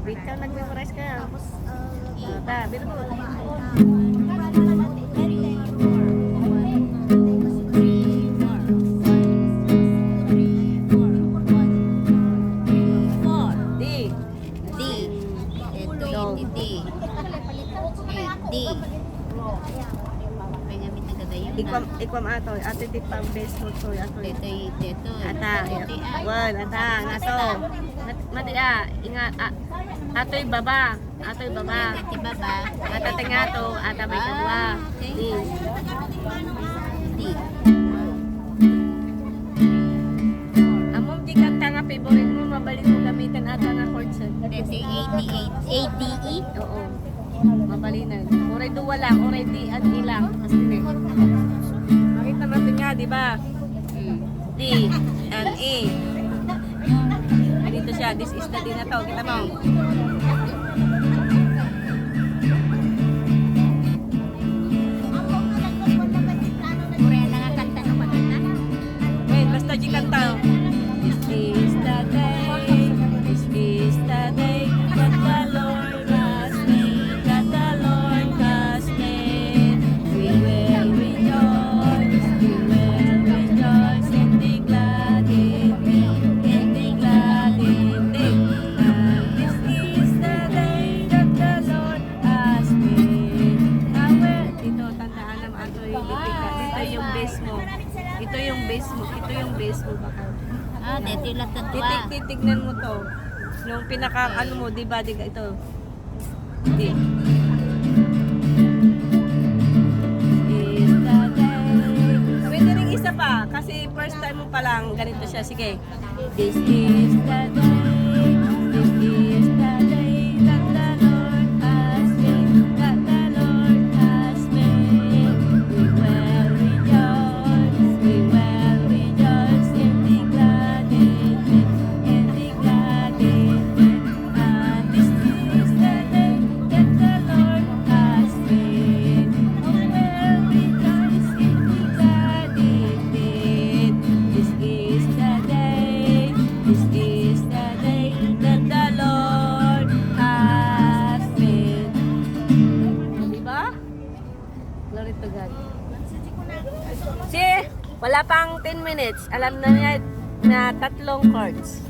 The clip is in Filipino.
Ikaw nag-memorize ka. Ta, bilo mo. D. D. Ito yung D. D. Benjamin nagadayon na. Ikwam ato, ato di pang best mo to ato. Ito. Ata, wan, ata, ngaso. Mati inga, ato'y baba. Ato'y baba. Ito baba. Ata tingato, ata may kadwa. D. D. Amom di kanta nga favorite mo, mabalik mo gamitin ata nga chord set. Ito yung ADE. Oo. Mabalinan. Oray duwa lang, oray di at ilang. Kasi makita natin nga, di ba? D and E. Dito siya, this is the D na to. Kita mo. Mura na nga kanta ng maganda. Wait, basta di kanta. This is the day. This is the day that the Lord has made. That the Lord has made. We will rejoice. We will rejoice and be glad in it. And be glad in it. And this is the day that the Lord has made. Dito, tandaan naman ato yung lipika. Dito yung base mo. Ito yung base mo. Ito yung base mo baka. Dito yung latutwa. Titignan mo to. Nung pinaka ano mo, di ba? Ito. Di. Is the day. Pwede rin isa pa. Kasi first time mo pa lang. Ganito siya. Sige. This is the day. This is the day that the Lord has made. That the Lord has made. We will rejoice. We will rejoice and be glad in it. And be glad in it. And this is the day that the Lord has made. Oh, will rejoice and be glad in it. This is the day. This is the day that the Lord has made. Diba? Glory to God. Si, wala pang 10 minutes. Alam na niya na tatlong chords.